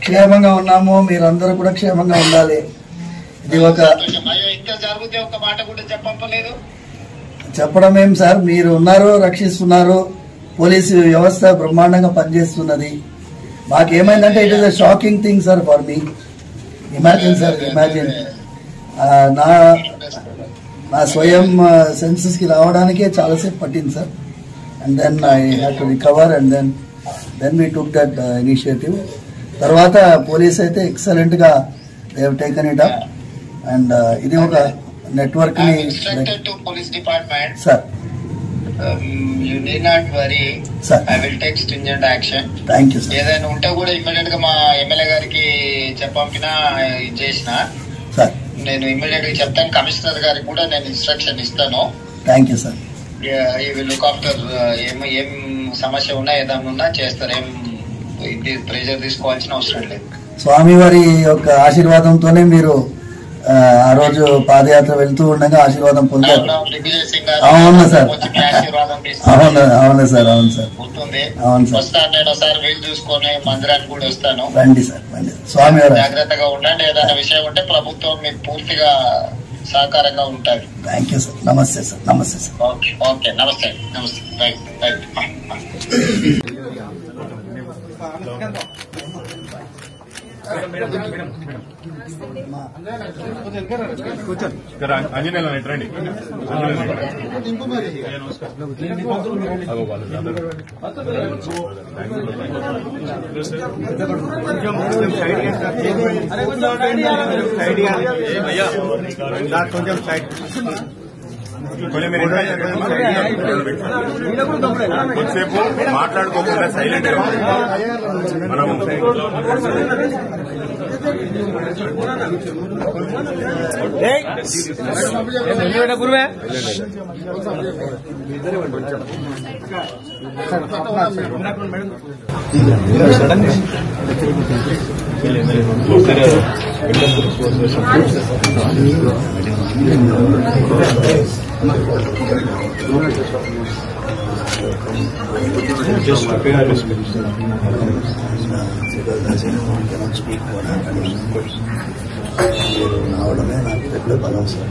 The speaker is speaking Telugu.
క్షేమంగా ఉన్నాము, మీరందరూ కూడా క్షేమంగా ఉండాలి. ఇది ఒక చెప్పడం ఏం సార్, మీరు ఉన్నారు, రక్షిస్తున్నారు, పోలీసు వ్యవస్థ బ్రహ్మాండంగా పనిచేస్తున్నది. మాకేమైందంటే it is a shocking thing sir for me. Imagine sir, imagine నా స్వయం సెన్సెస్ కి రావడానికే చాలాసేపు పట్టింది sir. And then I have to recover and then we took that initiative. తర్వాత పోలీస్ అయితే ఎక్సలెంట్ గా they have taken it up. And ఇది ఒక నెట్వర్క్ ని sir. You need not worry. Sir. I will take stringent action. Thank you, sir. ఏదైనా ఉంటే కూడా ఇమ్మీడియట్ గా మా ఎమ్మెల్యే గారికి చెప్పంపినా చేసిన సార్. నేను ఇమ్మీడియట్ గా చెప్తాను. కమిషనర్ గారికి కూడా నేను ఇన్స్ట్రక్షన్ ఇస్తాను. Thank you sir. ఈ విల్ లుక్ ఆఫ్టర్ ఏం సమస్య ఉన్నా ఏదైనా ఉన్నా చేస్తారు. ఏం ప్రెజర్ తీసుకోవాల్సిన అవసరం లేదు. స్వామివారి యొక్క ఆశీర్వాదంతోనే మీరు ఆ రోజు పాదయాత్ర వెళ్తూ ఉండగా ఆశీర్వాదం పొందారు. అవును సార్, అవును సార్, అవును సార్, అవును సార్. వస్తాను నేను ఒకసారి వీలు చూసుకొని మందిరానికి కూడా వస్తాను. రండి సార్, రండి. స్వామివారు జాగ్రత్తగా ఉండండి. ఏదైనా విషయం ఉంటే ప్రభుత్వం మీకు పూర్తిగా సహకారంగా ఉంటుంది. Thank you sir. నమస్తే సార్. నమస్తే సార్. ఓకే ఓకే, నమస్తే నమస్తే. ఆంజనేయులు రండి. కొద్దిసేపు మాట్లాడుకోకుండా సైలెంట్ గా మనం గురువే just prepare this. రావడమే నాకు పెద్ద బలం సార్.